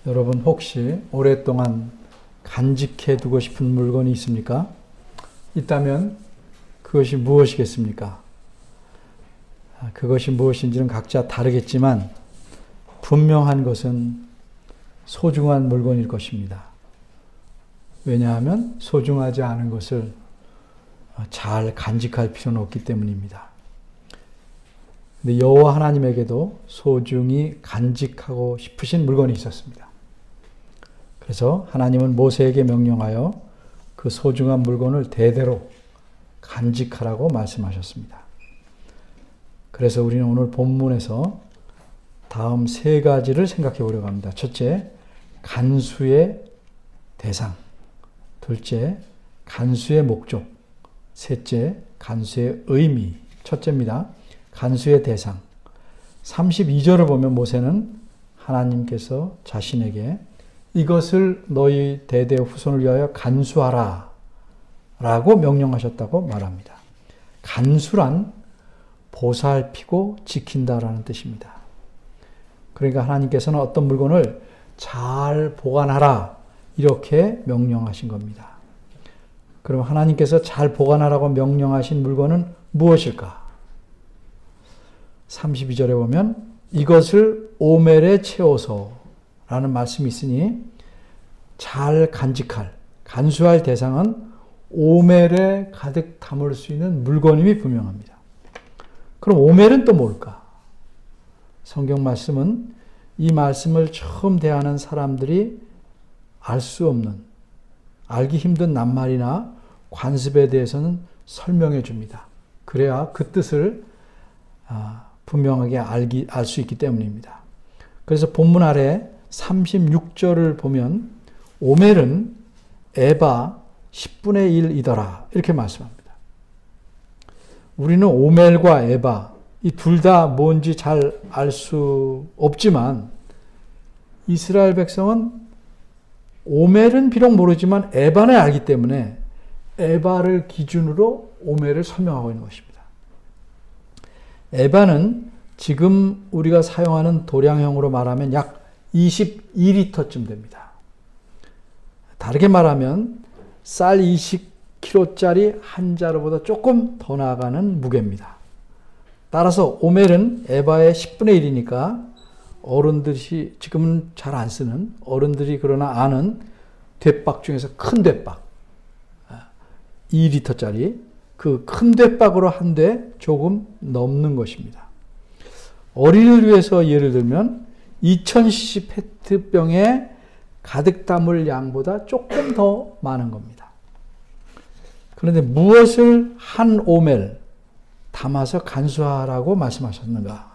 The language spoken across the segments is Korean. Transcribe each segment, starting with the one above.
여러분 혹시 오랫동안 간직해 두고 싶은 물건이 있습니까? 있다면 그것이 무엇이겠습니까? 그것이 무엇인지는 각자 다르겠지만 분명한 것은 소중한 물건일 것입니다. 왜냐하면 소중하지 않은 것을 잘 간직할 필요는 없기 때문입니다. 근데 여호와 하나님에게도 소중히 간직하고 싶으신 물건이 있었습니다. 그래서 하나님은 모세에게 명령하여 그 소중한 물건을 대대로 간직하라고 말씀하셨습니다. 그래서 우리는 오늘 본문에서 다음 세 가지를 생각해 보려고 합니다. 첫째, 간수의 대상. 둘째, 간수의 목적. 셋째, 간수의 의미. 첫째입니다. 간수의 대상. 32절을 보면 모세는 하나님께서 자신에게 이것을 너희 대대 후손을 위하여 간수하라 라고 명령하셨다고 말합니다. 간수란 보살피고 지킨다라는 뜻입니다. 그러니까 하나님께서는 어떤 물건을 잘 보관하라 이렇게 명령하신 겁니다. 그럼 하나님께서 잘 보관하라고 명령하신 물건은 무엇일까? 32절에 보면 이것을 오멜에 채워서 라는 말씀이 있으니 잘 간직할, 간수할 대상은 오멜에 가득 담을 수 있는 물건임이 분명합니다. 그럼 오멜은 또 뭘까? 성경 말씀은 이 말씀을 처음 대하는 사람들이 알 수 없는, 알기 힘든 낱말이나 관습에 대해서는 설명해 줍니다. 그래야 그 뜻을 분명하게 알 수 있기 때문입니다. 그래서 본문 아래 36절을 보면 오멜은 에바 10분의 1이더라 이렇게 말씀합니다. 우리는 오멜과 에바 이 둘 다 뭔지 잘 알 수 없지만 이스라엘 백성은 오멜은 비록 모르지만 에바는 알기 때문에 에바를 기준으로 오멜을 설명하고 있는 것입니다. 에바는 지금 우리가 사용하는 도량형으로 말하면 약 22리터쯤 됩니다. 다르게 말하면 쌀 20kg짜리 한 자루보다 조금 더 나아가는 무게입니다. 따라서 오멜은 에바의 10분의 1이니까 어른들이 지금은 잘 안 쓰는 어른들이 그러나 아는 대박 중에서 큰 대박 2리터짜리 그 큰 대박으로 한 대 조금 넘는 것입니다. 어린이를 위해서 예를 들면 2000cc 페트병에 가득 담을 양보다 조금 더 많은 겁니다. 그런데 무엇을 한 오멜 담아서 간수하라고 말씀하셨는가?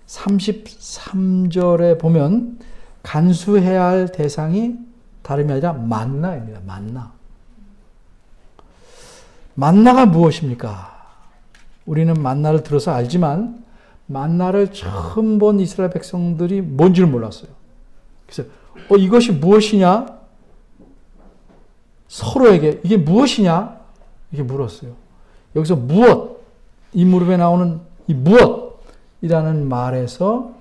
33절에 보면 간수해야 할 대상이 다름이 아니라 만나입니다. 만나가 무엇입니까? 우리는 만나를 들어서 알지만 만나를 처음 본 이스라엘 백성들이 뭔지를 몰랐어요. 그래서 이것이 무엇이냐? 서로에게 이게 무엇이냐? 이렇게 물었어요. 여기서 무엇, 이 무릎에 나오는 이 무엇이라는 말에서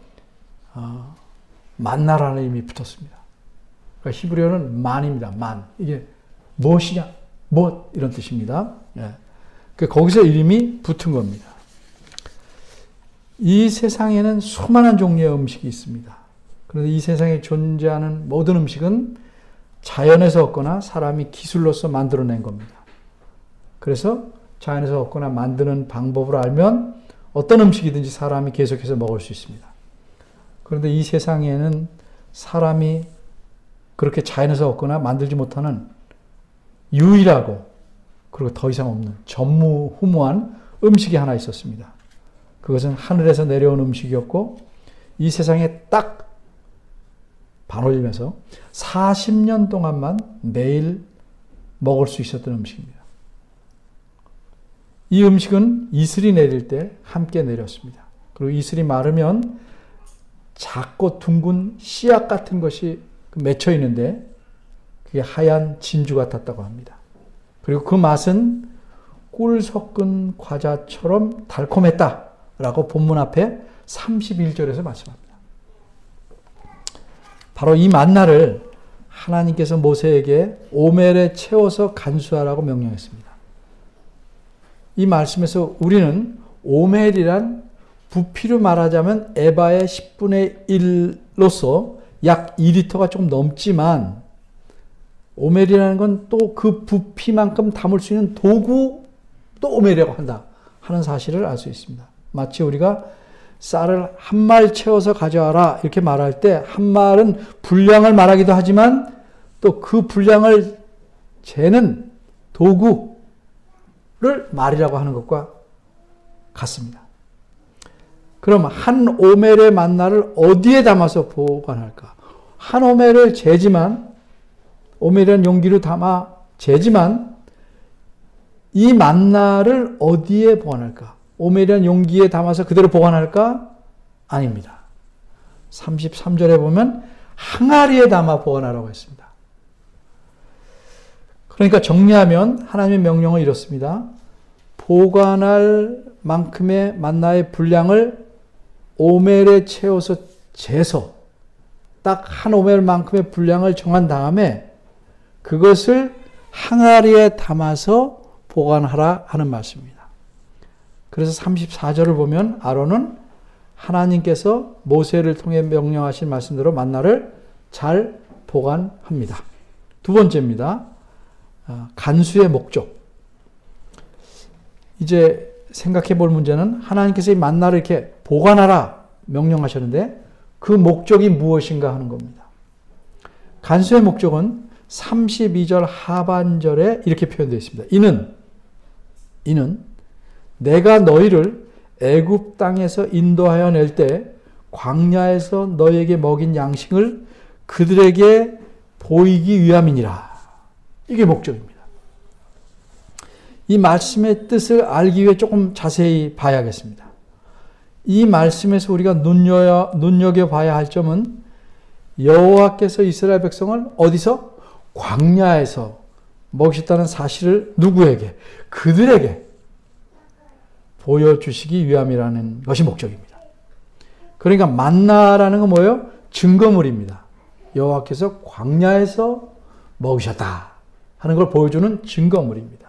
만나라는 의미 붙었습니다. 그러니까 히브리어는 만입니다. 만. 이게 무엇이냐? 무엇 이런 뜻입니다. 예. 거기서 이름이 붙은 겁니다. 이 세상에는 수많은 종류의 음식이 있습니다. 그런데 이 세상에 존재하는 모든 음식은 자연에서 얻거나 사람이 기술로서 만들어낸 겁니다. 그래서 자연에서 얻거나 만드는 방법을 알면 어떤 음식이든지 사람이 계속해서 먹을 수 있습니다. 그런데 이 세상에는 사람이 그렇게 자연에서 얻거나 만들지 못하는 유일하고 그리고 더 이상 없는 전무후무한 음식이 하나 있었습니다. 그것은 하늘에서 내려온 음식이었고 이 세상에 딱 반올림해서 40년 동안만 매일 먹을 수 있었던 음식입니다. 이 음식은 이슬이 내릴 때 함께 내렸습니다. 그리고 이슬이 마르면 작고 둥근 씨앗 같은 것이 맺혀 있는데 그게 하얀 진주 같았다고 합니다. 그리고 그 맛은 꿀 섞은 과자처럼 달콤했다라고 본문 앞에 31절에서 말씀합니다. 바로 이 만나를 하나님께서 모세에게 오멜에 채워서 간수하라고 명령했습니다. 이 말씀에서 우리는 오멜이란 부피로 말하자면 에바의 10분의 1로서 약 2리터가 조금 넘지만 오멜이라는 건 또 그 부피만큼 담을 수 있는 도구도 오멜이라고 한다 하는 사실을 알 수 있습니다. 마치 우리가 쌀을 한 말 채워서 가져와라 이렇게 말할 때 한 말은 분량을 말하기도 하지만 또 그 분량을 재는 도구를 말이라고 하는 것과 같습니다. 그럼 한 오멜의 만나를 어디에 담아서 보관할까? 한 오멜을 재지만 오멜이라는 용기로 담아 재지만 이 만나를 어디에 보관할까? 오멜이라는 용기에 담아서 그대로 보관할까? 아닙니다. 33절에 보면 항아리에 담아 보관하라고 했습니다. 그러니까 정리하면 하나님의 명령은 이렇습니다. 보관할 만큼의 만나의 분량을 오멜에 채워서 재서 딱 한 오멜만큼의 분량을 정한 다음에 그것을 항아리에 담아서 보관하라 하는 말씀입니다. 그래서 34절을 보면 아론은 하나님께서 모세를 통해 명령하신 말씀대로 만나를 잘 보관합니다. 두 번째입니다. 간수의 목적. 이제 생각해 볼 문제는 하나님께서 이 만나를 이렇게 보관하라 명령하셨는데 그 목적이 무엇인가 하는 겁니다. 간수의 목적은 32절 하반절에 이렇게 표현되어 있습니다. 이는 내가 너희를 애굽 땅에서 인도하여 낼 때 광야에서 너희에게 먹인 양식을 그들에게 보이기 위함이니라. 이게 목적입니다. 이 말씀의 뜻을 알기 위해 조금 자세히 봐야겠습니다. 이 말씀에서 우리가 눈여겨봐야 할 점은 여호와께서 이스라엘 백성을 어디서? 광야에서 먹이셨다는 사실을 누구에게? 그들에게 보여주시기 위함이라는 것이 목적입니다. 그러니까 만나라는 건 뭐예요? 증거물입니다. 여호와께서 광야에서 먹이셨다 하는 걸 보여주는 증거물입니다.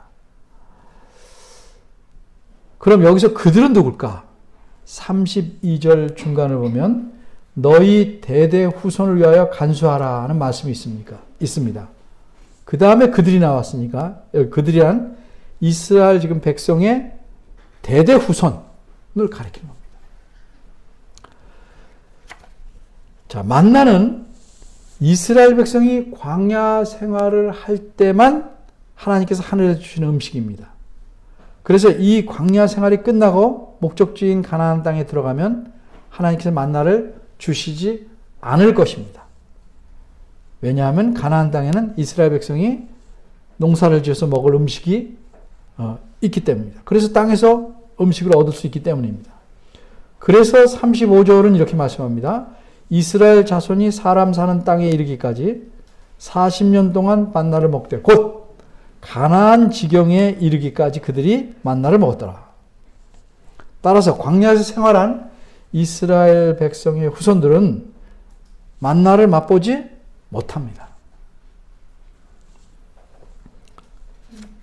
그럼 여기서 그들은 누굴까? 32절 중간을 보면 너희 대대 후손을 위하여 간수하라 하는 말씀이 있습니다. 그 다음에 그들이 나왔으니까 그들이란 이스라엘 지금 백성의 대대 후손을 가리키는 겁니다. 자, 만나는 이스라엘 백성이 광야 생활을 할 때만 하나님께서 하늘에서 주시는 음식입니다. 그래서 이 광야 생활이 끝나고 목적지인 가나안 땅에 들어가면 하나님께서 만나를 주시지 않을 것입니다. 왜냐하면 가나안 땅에는 이스라엘 백성이 농사를 지어서 먹을 음식이 있기 때문입니다. 그래서 땅에서 음식을 얻을 수 있기 때문입니다. 그래서 35절은 이렇게 말씀합니다. 이스라엘 자손이 사람 사는 땅에 이르기까지 40년 동안 만나를 먹되 곧 가나안 지경에 이르기까지 그들이 만나를 먹었더라. 따라서 광야에서 생활한 이스라엘 백성의 후손들은 만나를 맛보지 못합니다.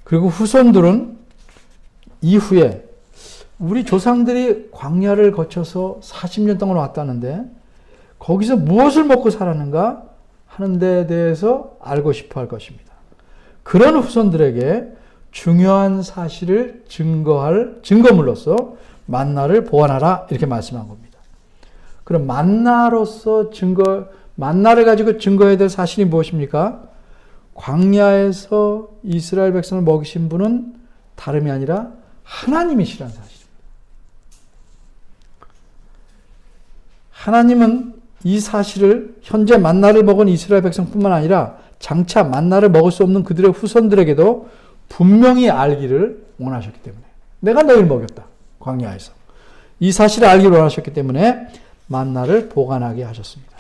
그리고 후손들은 이후에 우리 조상들이 광야를 거쳐서 40년 동안 왔다는데 거기서 무엇을 먹고 살았는가 하는 데 대해서 알고 싶어 할 것입니다. 그런 후손들에게 중요한 사실을 증거할 증거물로서 만나를 보관하라 이렇게 말씀한 겁니다. 그럼 만나를 가지고 증거해야 될 사실이 무엇입니까? 광야에서 이스라엘 백성을 먹이신 분은 다름이 아니라 하나님이시라는 사실입니다. 하나님은 이 사실을 현재 만나를 먹은 이스라엘 백성뿐만 아니라 장차 만나를 먹을 수 없는 그들의 후손들에게도 분명히 알기를 원하셨기 때문에 내가 너희를 먹였다. 광야에서. 이 사실을 알기를 원하셨기 때문에 만나를 보관하게 하셨습니다.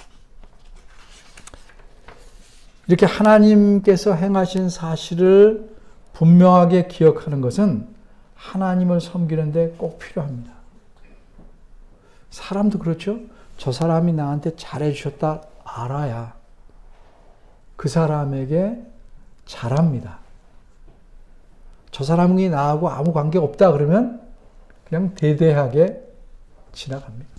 이렇게 하나님께서 행하신 사실을 분명하게 기억하는 것은 하나님을 섬기는데 꼭 필요합니다. 사람도 그렇죠. 저 사람이 나한테 잘해주셨다. 알아야 그 사람에게 잘합니다. 저 사람이 나하고 아무 관계 없다 그러면 그냥 대대하게 지나갑니다.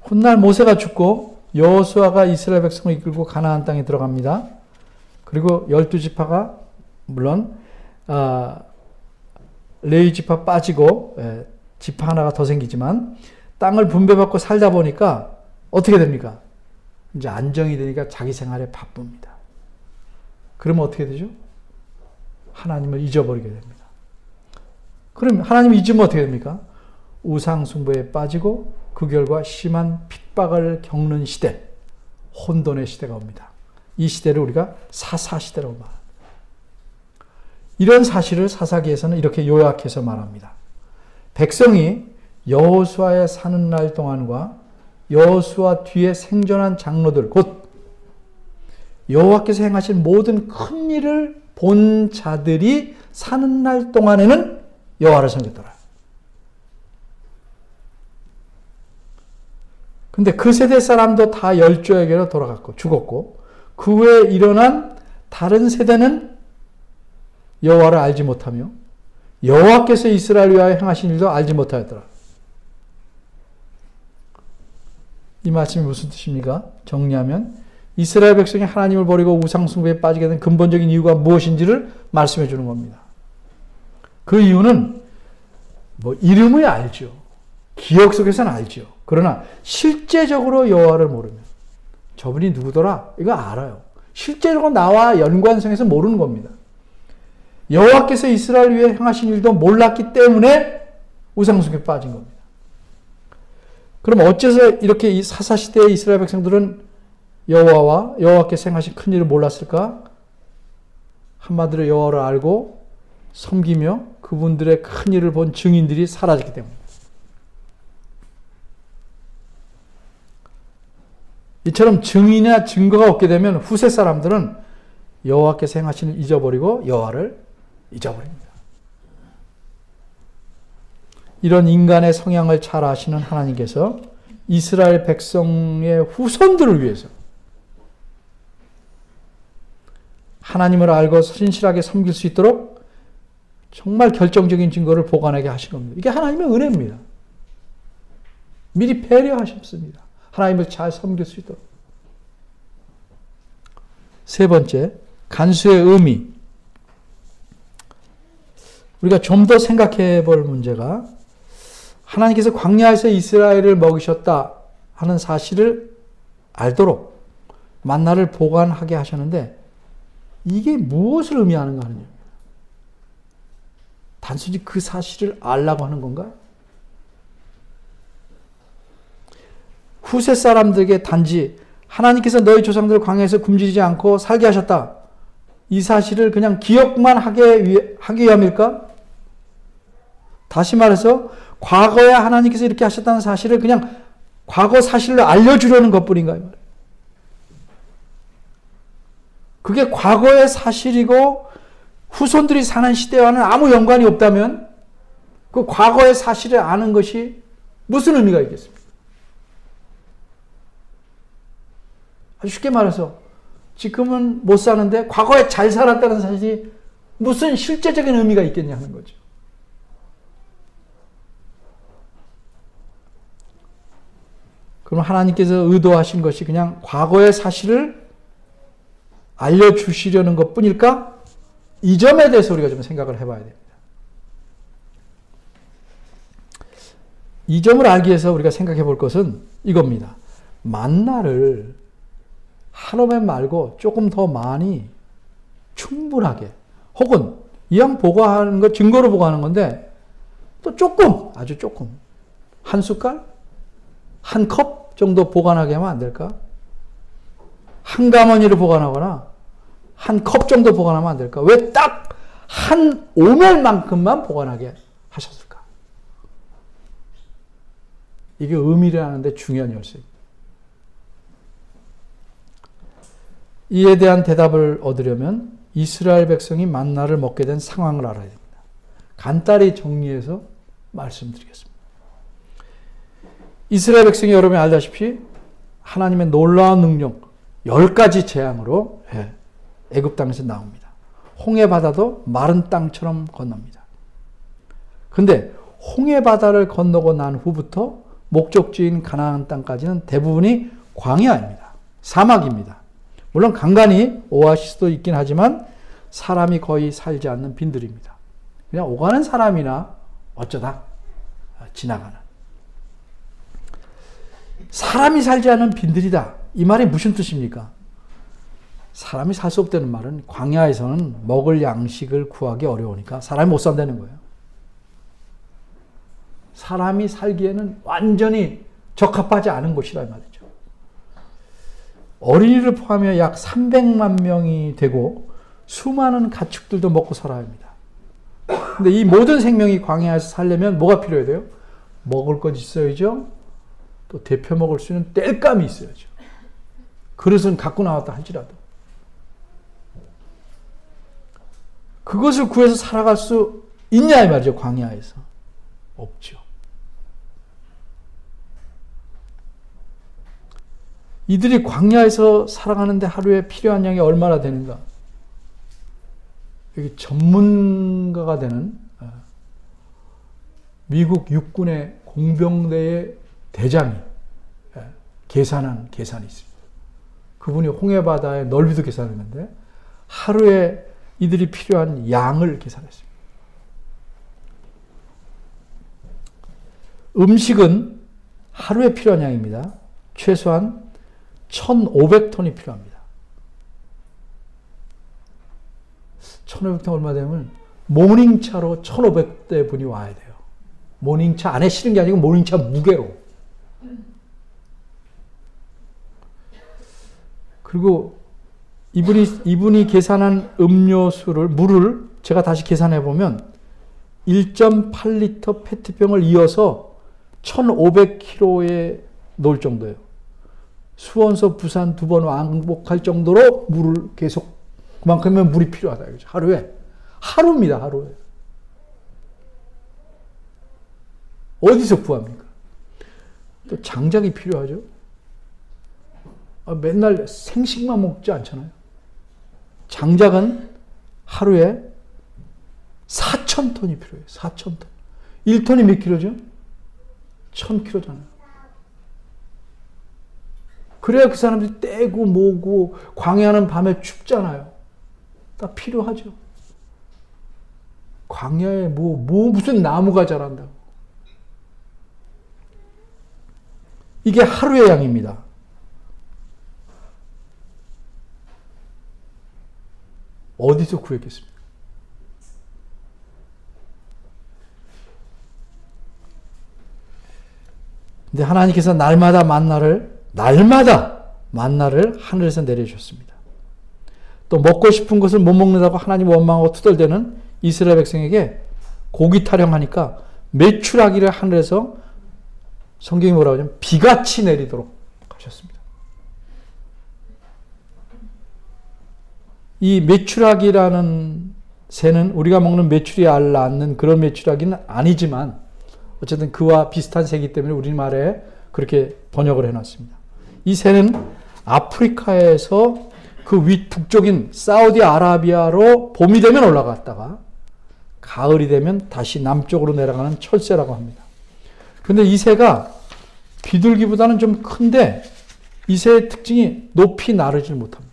훗날 모세가 죽고 여호수아가 이스라엘 백성을 이끌고 가나안 땅에 들어갑니다. 그리고 12지파가 물론 레위 지파 빠지고 지파 하나가 더 생기지만 땅을 분배받고 살다 보니까 어떻게 됩니까? 이제 안정이 되니까 자기 생활에 바쁩니다. 그러면 어떻게 되죠? 하나님을 잊어버리게 됩니다. 그럼 하나님을 잊으면 어떻게 됩니까? 우상 숭배에 빠지고 그 결과 심한 핍박을 겪는 시대, 혼돈의 시대가 옵니다. 이 시대를 우리가 사사시대라고 말합니다. 이런 사실을 사사기에서는 이렇게 요약해서 말합니다. 백성이 여호수아의 사는 날 동안과 여호수아 뒤에 생존한 장로들, 곧 여호와께서 행하신 모든 큰 일을 본 자들이 사는 날 동안에는 여호와를 섬겼더라. 근데 그 세대 사람도 다 열조에게로 돌아갔고 죽었고 그 후에 일어난 다른 세대는 여호와를 알지 못하며 여호와께서 이스라엘 위하여 행하신 일도 알지 못하였더라. 이 말씀이 무슨 뜻입니까? 정리하면 이스라엘 백성이 하나님을 버리고 우상 숭배에 빠지게 된 근본적인 이유가 무엇인지를 말씀해 주는 겁니다. 그 이유는 이름을 알죠. 기억 속에서는 알죠. 그러나 실제적으로 여호와를 모르면 저분이 누구더라? 이거 알아요. 실제적으로 나와 연관성에서 모르는 겁니다. 여호와께서 이스라엘 위에 행하신 일도 몰랐기 때문에 우상숭배에 빠진 겁니다. 그럼 어째서 이렇게 이 사사시대의 이스라엘 백성들은 여호와와 여호와께서 행하신 큰 일을 몰랐을까? 한마디로 여호와를 알고 섬기며 그분들의 큰 일을 본 증인들이 사라졌기 때문입니다. 이처럼 증인이나 증거가 없게 되면 후세 사람들은 여호와께서 행하신 일을 잊어버리고 여호와를 잊어버립니다. 이런 인간의 성향을 잘 아시는 하나님께서 이스라엘 백성의 후손들을 위해서 하나님을 알고 신실하게 섬길 수 있도록 정말 결정적인 증거를 보관하게 하신 겁니다. 이게 하나님의 은혜입니다. 미리 배려하셨습니다. 하나님을 잘 섬길 수 있도록. 세 번째, 간수의 의미. 우리가 좀 더 생각해 볼 문제가 하나님께서 광야에서 이스라엘을 먹이셨다 하는 사실을 알도록 만나를 보관하게 하셨는데 이게 무엇을 의미하는가 하는 겁니다. 단순히 그 사실을 알라고 하는 건가? 후세 사람들에게 단지 하나님께서 너희 조상들을 광야에서 굶주리지 않고 살게 하셨다. 이 사실을 그냥 기억만 하기 위함일까? 다시 말해서 과거에 하나님께서 이렇게 하셨다는 사실을 그냥 과거 사실로 알려주려는 것뿐인가요? 그게 과거의 사실이고 후손들이 사는 시대와는 아무 연관이 없다면 그 과거의 사실을 아는 것이 무슨 의미가 있겠습니까? 아주 쉽게 말해서 지금은 못 사는데 과거에 잘 살았다는 사실이 무슨 실제적인 의미가 있겠냐는 거죠. 그럼 하나님께서 의도하신 것이 그냥 과거의 사실을 알려주시려는 것 뿐일까? 이 점에 대해서 우리가 좀 생각을 해봐야 됩니다. 이 점을 알기 위해서 우리가 생각해 볼 것은 이겁니다. 만나를 하루만 말고 조금 더 많이 충분하게 혹은 이왕 보고하는 것 증거로 보고하는 건데 또 조금 아주 조금 한 숟갈? 한 컵 정도 보관하게 하면 안 될까? 한 가마니를 보관하거나 한 컵 정도 보관하면 안 될까? 왜 딱 한 오멜만큼만 보관하게 하셨을까? 이게 의미를 하는데 중요한 열쇠입니다. 이에 대한 대답을 얻으려면 이스라엘 백성이 만나를 먹게 된 상황을 알아야 됩니다. 간단히 정리해서 말씀드리겠습니다. 이스라엘 백성이 여러분이 알다시피 하나님의 놀라운 능력 10가지 재앙으로 애굽 땅에서 나옵니다. 홍해 바다도 마른 땅처럼 건넙니다. 근데 홍해 바다를 건너고 난 후부터 목적지인 가나안 땅까지는 대부분이 광야입니다. 사막입니다. 물론 간간히 오아시스도 있긴 하지만 사람이 거의 살지 않는 빈들입니다. 그냥 오가는 사람이나 어쩌다 지나가는. 사람이 살지 않는 빈들이다. 이 말이 무슨 뜻입니까? 사람이 살 수 없다는 말은 광야에서는 먹을 양식을 구하기 어려우니까 사람이 못 산다는 거예요. 사람이 살기에는 완전히 적합하지 않은 곳이라 말이죠. 어린이를 포함해 약 300만 명이 되고 수많은 가축들도 먹고 살아야 합니다. 근데 이 모든 생명이 광야에서 살려면 뭐가 필요해야 돼요? 먹을 것 있어야죠. 또 데펴 먹을 수 있는 땔감이 있어야죠. 그릇은 갖고 나왔다 할지라도. 그것을 구해서 살아갈 수 있냐 이 말이죠. 광야에서. 없죠. 이들이 광야에서 살아가는데 하루에 필요한 양이 얼마나 되는가? 여기 전문가가 되는 미국 육군의 공병대의 대장이 계산한 계산이 있습니다. 그분이 홍해바다의 넓이도 계산했는데 하루에 이들이 필요한 양을 계산했습니다. 음식은 하루에 필요한 양입니다. 최소한 1,500톤이 필요합니다. 1,500톤 얼마 되면 모닝차로 1,500대 분이 와야 돼요. 모닝차 안에 실은 게 아니고 모닝차 무게로. 그리고 이분이 계산한 물을 제가 다시 계산해 보면 1.8리터 페트병을 이어서 1,500km에 놓을 정도예요. 수원서 부산 2번 왕복할 정도로 물을 계속 그만큼면 물이 필요하다. 하루에. 하루입니다. 하루에. 어디서 구합니까? 또 장작이 필요하죠. 맨날 생식만 먹지 않잖아요. 장작은 하루에 4,000톤이 필요해요. 4,000톤. 1톤이 몇 킬로죠? 1,000킬로잖아요. 그래야 그 사람들이 떼고 모고 광야는 밤에 춥잖아요. 다 필요하죠. 광야에 무슨 나무가 자란다고. 이게 하루의 양입니다. 어디서 구했겠습니까? 근데 하나님께서 날마다 만나를 하늘에서 내려주셨습니다. 또 먹고 싶은 것을 못 먹는다고 하나님 원망하고 투덜대는 이스라엘 백성에게 고기 타령하니까 메추라기를 하늘에서 성경이 뭐라고 하냐면 비같이 내리도록 하셨습니다. 이 메추라기라는 새는 우리가 먹는 메추리 알 낳는 그런 메추라기는 아니지만 어쨌든 그와 비슷한 새이기 때문에 우리말에 그렇게 번역을 해놨습니다. 이 새는 아프리카에서 그 북쪽인 사우디아라비아로 봄이 되면 올라갔다가 가을이 되면 다시 남쪽으로 내려가는 철새라고 합니다. 근데 이 새가 비둘기보다는 좀 큰데 이 새의 특징이 높이 나르질 못합니다.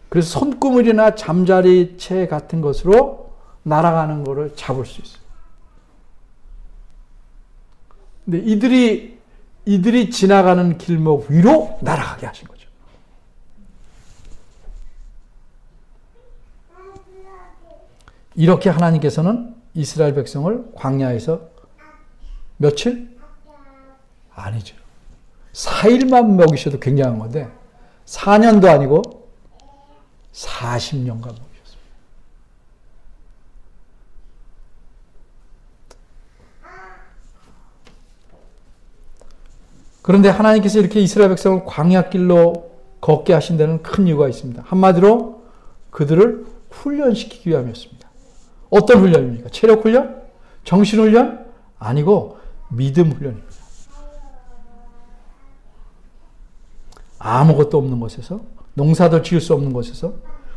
그래서 손구물이나 잠자리채 같은 것으로 날아가는 것을 잡을 수 있어요. 근데 이들이 지나가는 길목 위로 날아가게 하신 거죠. 이렇게 하나님께서는 이스라엘 백성을 광야에서 며칠? 아니죠. 4일만 먹이셔도 굉장한 건데 4년도 아니고 40년간 먹이셨습니다. 그런데 하나님께서 이렇게 이스라엘 백성을 광야길로 걷게 하신 데는 큰 이유가 있습니다. 한마디로 그들을 훈련시키기 위함이었습니다. 어떤 훈련입니까? 체력 훈련? 정신 훈련? 아니고 믿음 훈련입니다. 아무것도 없는 곳에서, 농사도 지을 수 없는 곳에서,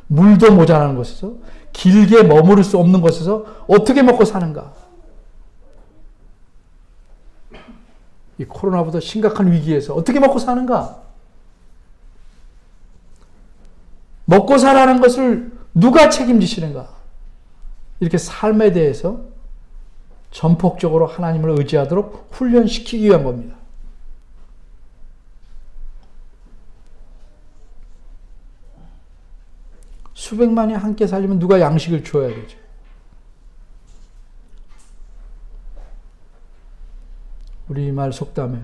물도 모자라는 곳에서, 길게 머무를 수 없는 곳에서 어떻게 먹고 사는가? 이 코로나보다 심각한 위기에서 어떻게 먹고 사는가? 먹고 살아는 것을 누가 책임지시는가? 이렇게 삶에 대해서 전폭적으로 하나님을 의지하도록 훈련시키기 위한 겁니다. 수백만이 함께 살려면 누가 양식을 줘야 되죠. 우리말 속담에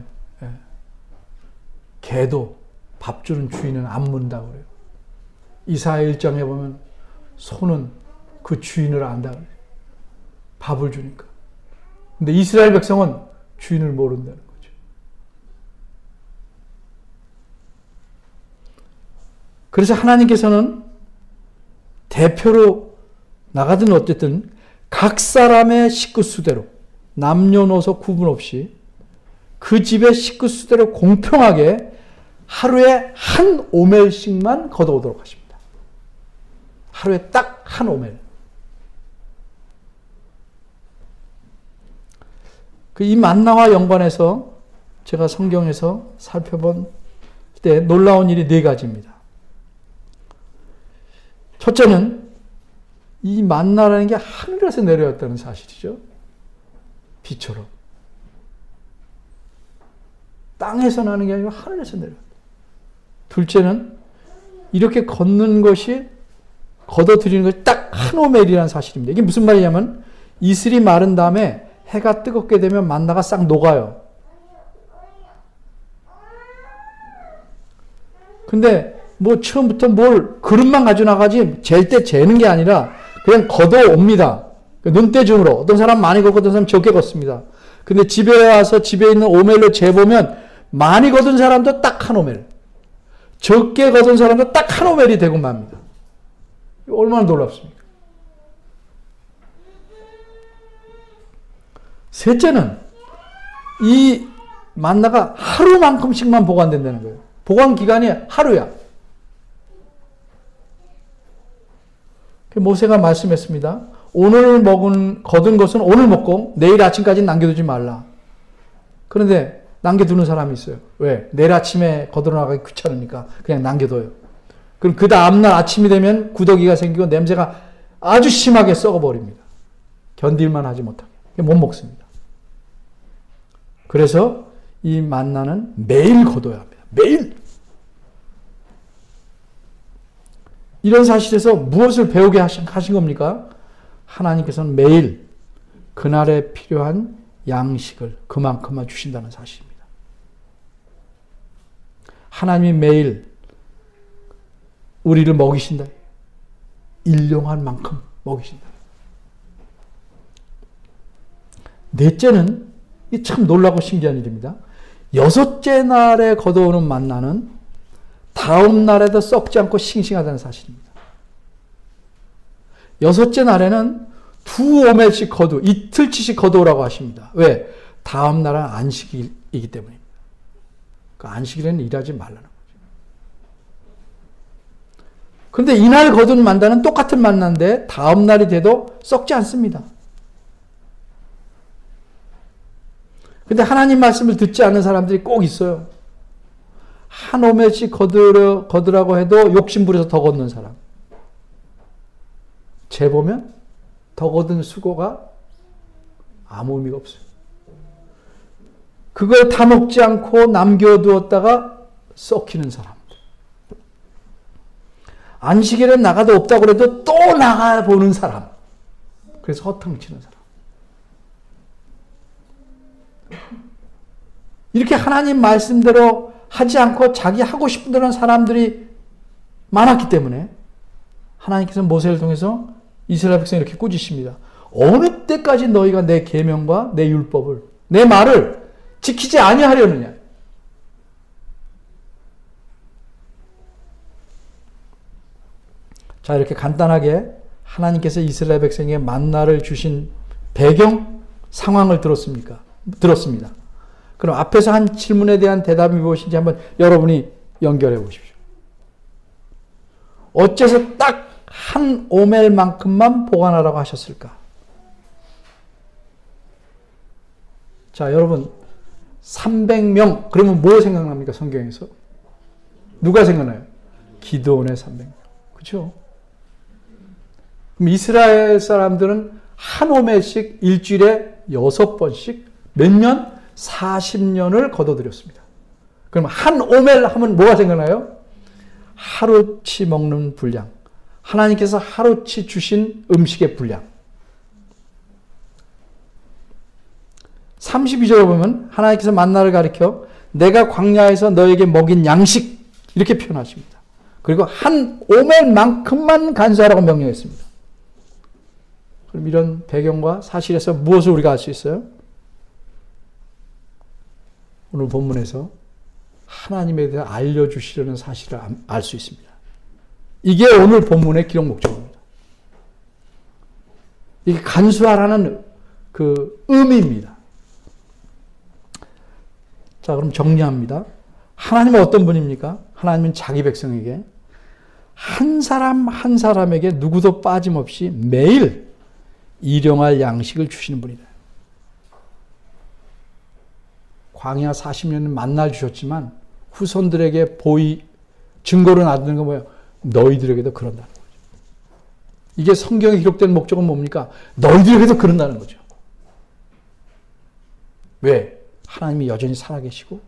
개도 밥 주는 주인은 안 문다고 그래요. 이사야 1장에 보면 소는 그 주인을 안다고 그래요. 밥을 주니까. 근데 이스라엘 백성은 주인을 모른다는 거죠. 그래서 하나님께서는 대표로 나가든 어쨌든 각 사람의 식구 수대로 남녀노소 구분 없이 그 집의 식구 수대로 공평하게 하루에 한 오멜씩만 걷어오도록 하십니다. 하루에 딱 한 오멜. 이 만나와 연관해서 제가 성경에서 살펴본 때 놀라운 일이 네 가지입니다. 첫째는 이 만나라는 게 하늘에서 내려왔다는 사실이죠. 비처럼. 땅에서 나는 게 아니고 하늘에서 내려왔다. 둘째는 이렇게 걷는 것이, 걷어들이는 것이 딱 한 오멜이라는 사실입니다. 이게 무슨 말이냐면 이슬이 마른 다음에 해가 뜨겁게 되면 만나가 싹 녹아요. 근데 뭐 처음부터 뭘 그릇만 가지고 나가지 잴 때 재는 게 아니라 그냥 걷어옵니다. 눈대중으로. 어떤 사람 많이 걷고 어떤 사람 적게 걷습니다. 근데 집에 와서 집에 있는 오멜로 재보면 많이 걷은 사람도 딱 한 오멜, 적게 걷은 사람도 딱 한 오멜이 되고 맙니다. 얼마나 놀랍습니까? 셋째는 이 만나가 하루만큼씩만 보관된다는 거예요. 보관 기간이 하루야. 모세가 말씀했습니다. 오늘 거둔 것은 오늘 먹고 내일 아침까지 남겨두지 말라. 그런데 남겨두는 사람이 있어요. 왜? 내일 아침에 거들어나가기 귀찮으니까 그냥 남겨둬요. 그럼 그 다음날 아침이 되면 구더기가 생기고 냄새가 아주 심하게 썩어버립니다. 견딜만 하지 못하게. 못 먹습니다. 그래서 이 만나는 매일 거둬야 합니다. 매일. 이런 사실에서 무엇을 배우게 하신 겁니까? 하나님께서는 매일 그날에 필요한 양식을 그만큼만 주신다는 사실입니다. 하나님이 매일 우리를 먹이신다. 일용할 만큼 먹이신다. 넷째는 이 참 놀라고 신기한 일입니다. 여섯째 날에 걷어오는 만나는 다음 날에도 썩지 않고 싱싱하다는 사실입니다. 여섯째 날에는 두 오멜씩 이틀치씩 거두오라고 하십니다. 왜? 다음 날은 안식이기 때문입니다. 그 안식일에는 일하지 말라는 거죠. 그런데 이날 거둔 만나는 똑같은 만나인데 다음 날이 돼도 썩지 않습니다. 근데 하나님 말씀을 듣지 않는 사람들이 꼭 있어요. 한 오멜씩 거두라고 해도 욕심부려서 더 걷는 사람. 재보면 더 거둔 수고가 아무 의미가 없어요. 그걸 다 먹지 않고 남겨두었다가 썩히는 사람. 안식일에 나가도 없다고 해도 또 나가보는 사람. 그래서 허탕치는 사람. 이렇게 하나님 말씀대로 하지 않고 자기 하고 싶은 대로 하는 사람들이 많았기 때문에 하나님께서 모세를 통해서 이스라엘 백성을 이렇게 꾸짖습니다. 어느 때까지 너희가 내 계명과 내 율법을, 내 말을 지키지 아니하려느냐. 자, 이렇게 간단하게 하나님께서 이스라엘 백성에게 만나를 주신 배경, 상황을 들었습니까? 들었습니다. 그럼 앞에서 한 질문에 대한 대답이 무엇인지 한번 여러분이 연결해 보십시오. 어째서 딱 한 오멜만큼만 보관하라고 하셨을까? 자, 여러분 300명 그러면 뭐 생각납니까? 성경에서 누가 생각나요? 기드온의 300명. 그렇죠? 그럼 이스라엘 사람들은 한 오멜씩 일주일에 6번씩 몇 년? 40년을 거둬들였습니다. 그럼 한 오멜 하면 뭐가 생각나요? 하루치 먹는 분량. 하나님께서 하루치 주신 음식의 분량. 32절에 보면 하나님께서 만나를 가리켜 내가 광야에서 너에게 먹인 양식 이렇게 표현하십니다. 그리고 한 오멜만큼만 간수하라고 명령했습니다. 그럼 이런 배경과 사실에서 무엇을 우리가 알 수 있어요? 오늘 본문에서 하나님에 대해 알려주시려는 사실을 알 수 있습니다. 이게 오늘 본문의 기록 목적입니다. 이게 간수하라는 그 의미입니다. 자, 그럼 정리합니다. 하나님은 어떤 분입니까? 하나님은 자기 백성에게 한 사람 한 사람에게 누구도 빠짐없이 매일 일용할 양식을 주시는 분이다. 광야 40년은 만날 주셨지만 후손들에게 증거로 놔두는 건 뭐예요? 너희들에게도 그런다는 거죠. 이게 성경에 기록된 목적은 뭡니까? 너희들에게도 그런다는 거죠. 왜? 하나님이 여전히 살아계시고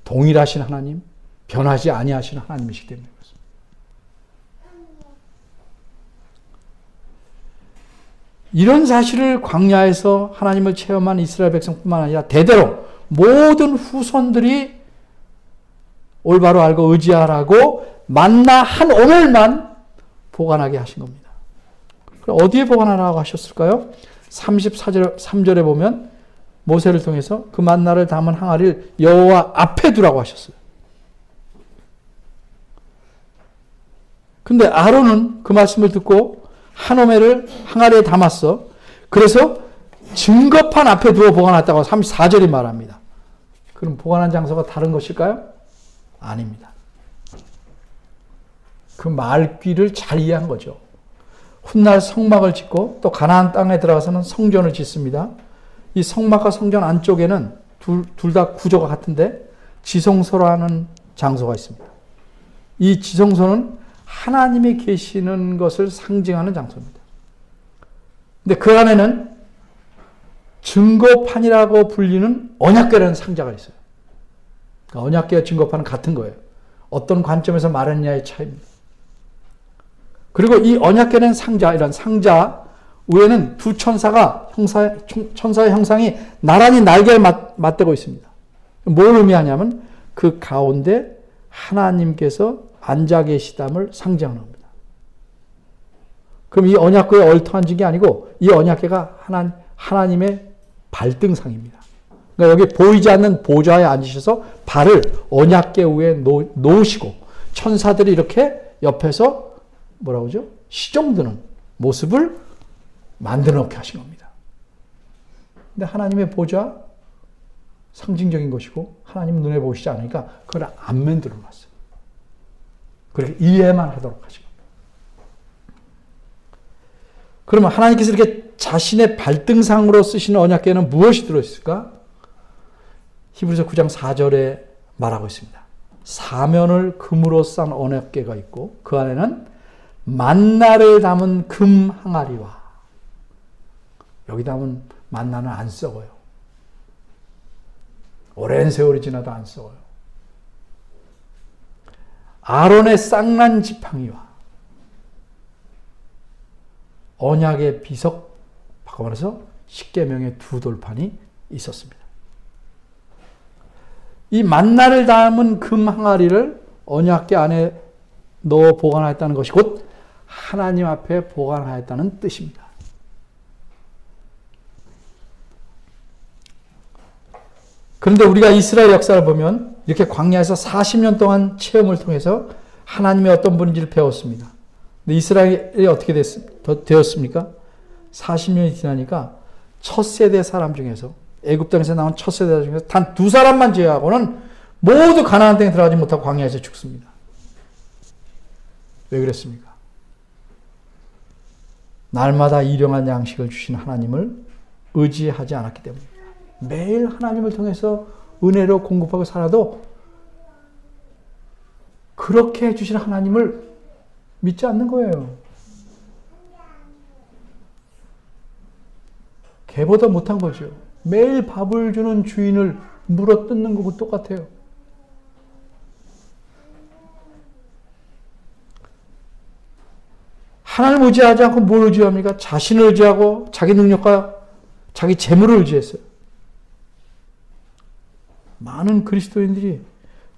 동일하신 하나님, 변하지 아니하시는 하나님이시기 때문에 그렇습니다. 이런 사실을 광야에서 하나님을 체험한 이스라엘 백성뿐만 아니라 대대로 모든 후손들이 올바로 알고 의지하라고 만나 한 오멜만 보관하게 하신 겁니다. 그럼 어디에 보관하라고 하셨을까요? 33절에 보면 모세를 통해서 그 만나를 담은 항아리를 여호와 앞에 두라고 하셨어요. 근데 아론은 그 말씀을 듣고 한 오멜을 항아리에 담았어. 그래서 증거판 앞에 두어 보관했다고 34절이 말합니다. 그럼 보관한 장소가 다른 것일까요? 아닙니다. 그 말귀를 잘 이해한 거죠. 훗날 성막을 짓고 또 가나안 땅에 들어가서는 성전을 짓습니다. 이 성막과 성전 안쪽에는 둘 다 구조가 같은데 지성소라는 장소가 있습니다. 이 지성소는 하나님이 계시는 것을 상징하는 장소입니다. 근데 그 안에는 증거판이라고 불리는 언약궤라는 상자가 있어요. 그러니까 언약궤와 증거판은 같은 거예요. 어떤 관점에서 말했냐의 차이입니다. 그리고 이 언약궤는 상자, 이런 상자 위에는 두 천사가 천사의 형상이 나란히 날개를 맞대고 있습니다. 뭘 의미하냐면 그 가운데 하나님께서 앉아 계시담을 상징하는 겁니다. 그럼 이 언약궤에 얽혀앉은 게 아니고 이 언약궤가 하나님의 발등상입니다. 그러니까 여기 보이지 않는 보좌에 앉으셔서 발을 언약궤 위에 놓으시고 천사들이 이렇게 옆에서 뭐라고 하죠? 시종드는 모습을 만들어 놓게 하신 겁니다. 근데 하나님의 보좌 상징적인 것이고 하나님 눈에 보이시지 않으니까 그걸 안 만들어 놨어요. 그렇게 이해만 하도록 하신 겁니다. 그러면 하나님께서 이렇게 자신의 발등상으로 쓰시는 언약궤에는 무엇이 들어있을까? 히브리서 9장 4절에 말하고 있습니다. 사면을 금으로 싼 언약궤가 있고 그 안에는 만나를 담은 금 항아리와 여기 담은 만나는 안 썩어요. 오랜 세월이 지나도 안 썩어요. 아론의 쌍난 지팡이와 언약의 비석, 바꿔 말해서 십계명의 두 돌판이 있었습니다. 이 만나를 담은 금 항아리를 언약궤 안에 넣어 보관하였다는 것이 곧 하나님 앞에 보관하였다는 뜻입니다. 그런데 우리가 이스라엘 역사를 보면 이렇게 광야에서 40년 동안 체험을 통해서 하나님의 어떤 분인지를 배웠습니다. 근데 이스라엘이 어떻게 되었습니까? 40년이 지나니까 첫 세대 사람 중에서 애굽 땅에서 나온 첫 세대 중에서 단 2사람만 제외하고는 모두 가나안 땅에 들어가지 못하고 광야에서 죽습니다. 왜 그랬습니까? 날마다 일용할 양식을 주신 하나님을 의지하지 않았기 때문입니다. 매일 하나님을 통해서 은혜로 공급하고 살아도 그렇게 해주신 하나님을 믿지 않는 거예요. 개보다 못한 거죠. 매일 밥을 주는 주인을 물어뜯는 거고 똑같아요. 하나님을 의지하지 않고 뭘 의지합니까? 자신을 의지하고 자기 능력과 자기 재물을 의지했어요. 많은 그리스도인들이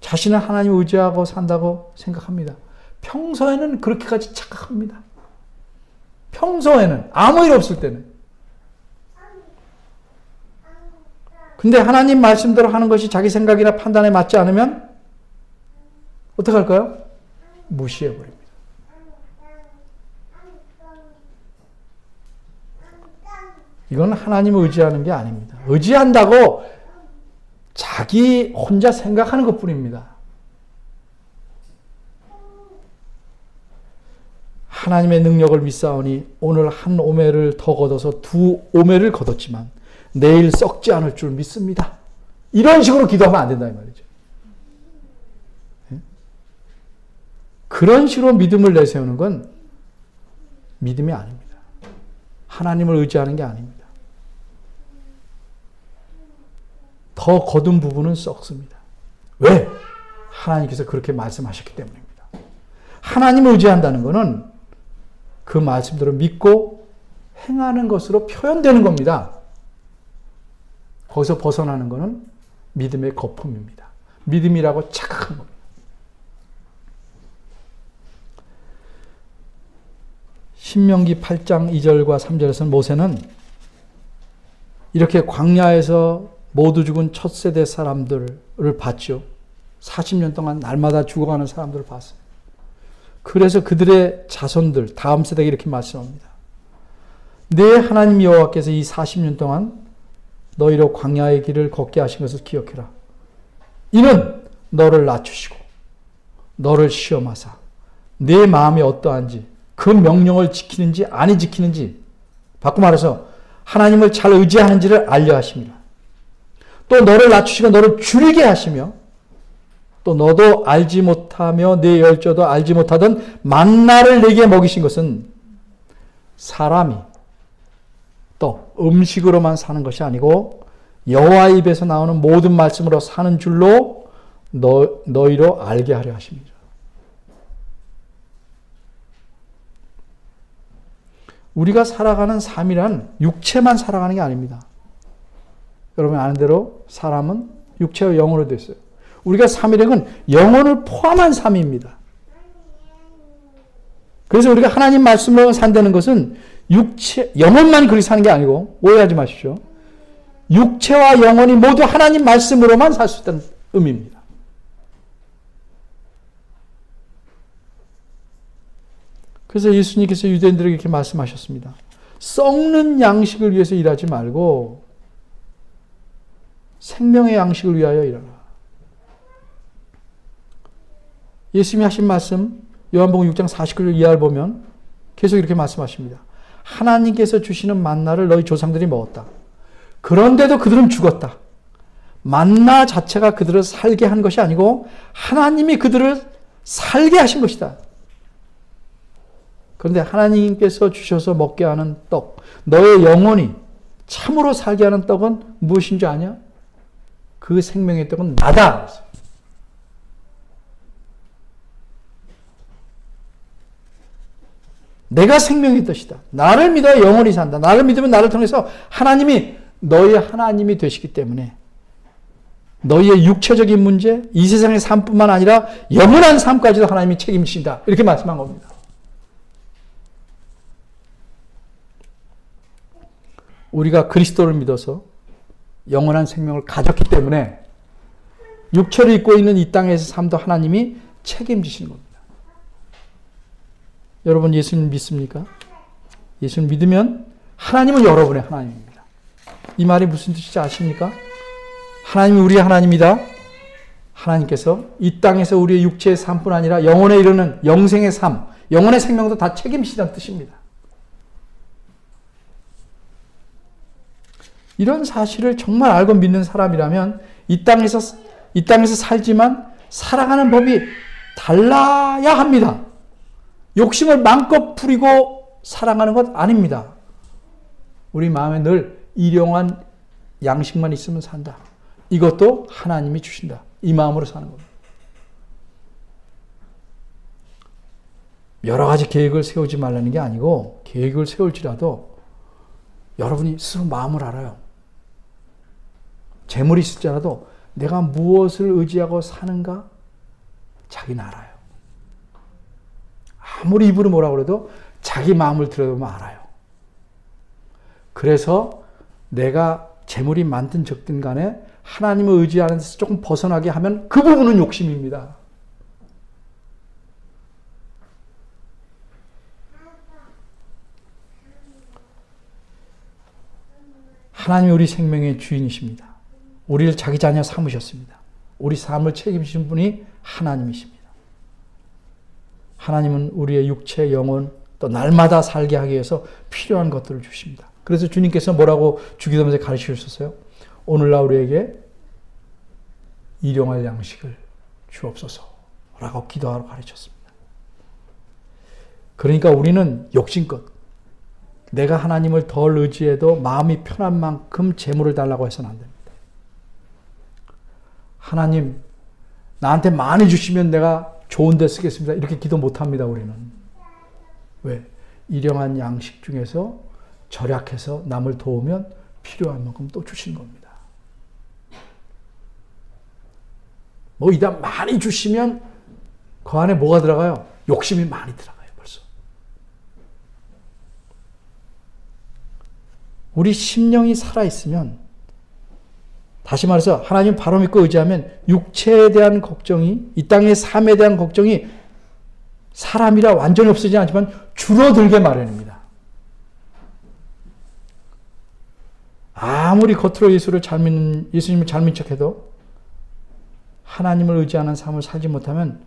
자신은 하나님을 의지하고 산다고 생각합니다. 평소에는 그렇게까지 착각합니다. 평소에는 아무 일 없을 때는. 근데 하나님 말씀대로 하는 것이 자기 생각이나 판단에 맞지 않으면 어떻게 할까요? 무시해버립니다. 이건 하나님을 의지하는 게 아닙니다. 의지한다고 자기 혼자 생각하는 것뿐입니다. 하나님의 능력을 믿사오니 오늘 한 오매를 더 걷어서 2오매를 거뒀지만 내일 썩지 않을 줄 믿습니다. 이런 식으로 기도하면 안 된다 이 말이죠. 그런 식으로 믿음을 내세우는 건 믿음이 아닙니다. 하나님을 의지하는 게 아닙니다. 더 거둔 부분은 썩습니다. 왜? 하나님께서 그렇게 말씀하셨기 때문입니다. 하나님을 의지한다는 것은 그 말씀대로 믿고 행하는 것으로 표현되는 겁니다. 거기서 벗어나는 것은 믿음의 거품입니다. 믿음이라고 착각한 겁니다. 신명기 8장 2절과 3절에서는 모세는 이렇게 광야에서 모두 죽은 첫 세대 사람들을 봤죠. 40년 동안 날마다 죽어가는 사람들을 봤어요. 그래서 그들의 자손들, 다음 세대가 이렇게 말씀합니다. 내 하나님 여호와께서 이 40년 동안 너희로 광야의 길을 걷게 하신 것을 기억해라. 이는 너를 낮추시고 너를 시험하사 내 마음이 어떠한지 그 명령을 지키는지 아니 지키는지 바꿔 말해서 하나님을 잘 의지하는지를 알려 하십니다. 또 너를 낮추시고 너를 줄이게 하시며 또 너도 알지 못하며 내 열조도 알지 못하던 만나를 내게 먹이신 것은 사람이 또 음식으로만 사는 것이 아니고 여호와의 입에서 나오는 모든 말씀으로 사는 줄로 너희로 알게 하려 하십니다. 우리가 살아가는 삶이란 육체만 살아가는 게 아닙니다. 여러분 아는 대로 사람은 육체와 영으로 되어 있어요. 우리가 삶이라는 건 영혼을 포함한 삶입니다. 그래서 우리가 하나님 말씀으로 산다는 것은 영혼만 그렇게 사는 게 아니고 오해하지 마십시오. 육체와 영혼이 모두 하나님 말씀으로만 살 수 있다는 의미입니다. 그래서 예수님께서 유대인들에게 이렇게 말씀하셨습니다. 썩는 양식을 위해서 일하지 말고 생명의 양식을 위하여 일하라. 예수님이 하신 말씀 요한복음 6장 49절 이하를 보면 계속 이렇게 말씀하십니다. 하나님께서 주시는 만나를 너희 조상들이 먹었다. 그런데도 그들은 죽었다. 만나 자체가 그들을 살게 한 것이 아니고 하나님이 그들을 살게 하신 것이다. 그런데 하나님께서 주셔서 먹게 하는 떡, 너의 영혼이 참으로 살게 하는 떡은 무엇인 줄 아냐? 그 생명의 떡은 나다. 내가 생명의 뜻이다. 나를 믿어야 영원히 산다. 나를 믿으면 나를 통해서 하나님이 너의 하나님이 되시기 때문에 너희의 육체적인 문제, 이 세상의 삶뿐만 아니라 영원한 삶까지도 하나님이 책임지신다. 이렇게 말씀한 겁니다. 우리가 그리스도를 믿어서 영원한 생명을 가졌기 때문에 육체를 입고 있는 이 땅에서 삶도 하나님이 책임지시는 겁니다. 여러분 예수님 믿습니까? 예수님 믿으면 하나님은 여러분의 하나님입니다. 이 말이 무슨 뜻인지 아십니까? 하나님이 우리 하나님이다. 하나님께서 이 땅에서 우리의 육체의 삶뿐 아니라 영혼에 이르는 영생의 삶, 영혼의 생명도 다 책임지다는 뜻입니다. 이런 사실을 정말 알고 믿는 사람이라면 이 땅에서 살지만 살아가는 법이 달라야 합니다. 욕심을 마음껏 부리고 살아가는 것 아닙니다. 우리 마음에 늘 일용한 양식만 있으면 산다. 이것도 하나님이 주신다. 이 마음으로 사는 겁니다. 여러 가지 계획을 세우지 말라는 게 아니고 계획을 세울지라도 여러분이 스스로 마음을 알아요. 재물이 있을지라도 내가 무엇을 의지하고 사는가? 자기는 알아요. 아무리 입으로 뭐라고 그래도 자기 마음을 들여다보면 알아요. 그래서 내가 재물이 많든 적든 간에 하나님을 의지하는 데서 조금 벗어나게 하면 그 부분은 욕심입니다. 하나님이 우리 생명의 주인이십니다. 우리를 자기 자녀 삼으셨습니다. 우리 삶을 책임지신 분이 하나님이십니다. 하나님은 우리의 육체, 영혼, 또 날마다 살게 하기 위해서 필요한 것들을 주십니다. 그래서 주님께서 뭐라고 주기도문에 가르치셨어요? 오늘날 우리에게 일용할 양식을 주옵소서라고 기도하러 가르쳤습니다. 그러니까 우리는 욕심껏 내가 하나님을 덜 의지해도 마음이 편한 만큼 재물을 달라고 해서는 안 됩니다. 하나님, 나한테 많이 주시면 내가 좋은 데 쓰겠습니다. 이렇게 기도 못합니다, 우리는. 왜? 일용한 양식 중에서 절약해서 남을 도우면 필요한 만큼 또 주신 겁니다. 뭐 이다 많이 주시면 그 안에 뭐가 들어가요? 욕심이 많이 들어가요, 벌써. 우리 심령이 살아있으면, 다시 말해서 하나님 바로 믿고 의지하면 육체에 대한 걱정이, 이 땅의 삶에 대한 걱정이 사람이라 완전히 없어지지 않지만 줄어들게 마련입니다. 아무리 겉으로 예수님을 잘 믿는 척해도 하나님을 의지하는 삶을 살지 못하면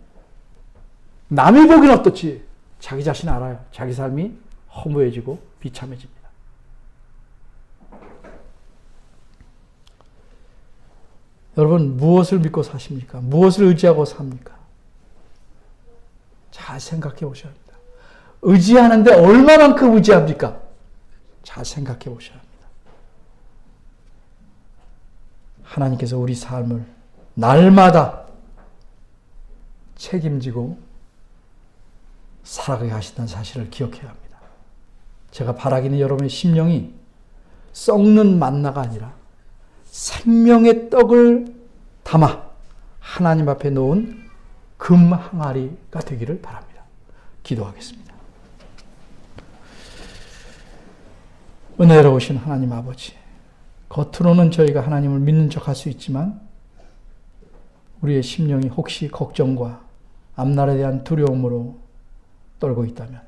남이 보기는 어떻지? 자기 자신 알아요. 자기 삶이 허무해지고 비참해집니다. 여러분, 무엇을 믿고 사십니까? 무엇을 의지하고 삽니까? 잘 생각해 보셔야 합니다. 의지하는데 얼마만큼 의지합니까? 잘 생각해 보셔야 합니다. 하나님께서 우리 삶을 날마다 책임지고 살아가게 하신다는 사실을 기억해야 합니다. 제가 바라기는 여러분의 심령이 썩는 만나가 아니라 생명의 떡을 담아 하나님 앞에 놓은 금 항아리가 되기를 바랍니다. 기도하겠습니다. 은혜로우신 하나님 아버지, 겉으로는 저희가 하나님을 믿는 척할 수 있지만 우리의 심령이 혹시 걱정과 앞날에 대한 두려움으로 떨고 있다면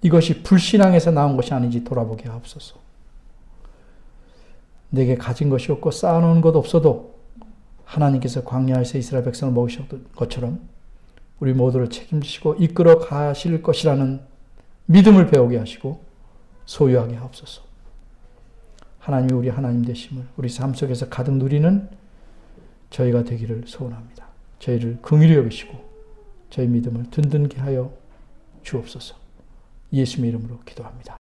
이것이 불신앙에서 나온 것이 아닌지 돌아보게 하옵소서. 내게 가진 것이 없고 쌓아놓은 것 없어도 하나님께서 광야에서 이스라엘 백성을 먹이셨던 것처럼 우리 모두를 책임지시고 이끌어 가실 것이라는 믿음을 배우게 하시고 소유하게 하옵소서. 하나님이 우리 하나님 되심을 우리 삶 속에서 가득 누리는 저희가 되기를 소원합니다. 저희를 긍휼히 여기시고 저희 믿음을 든든케 하여 주옵소서. 예수님의 이름으로 기도합니다.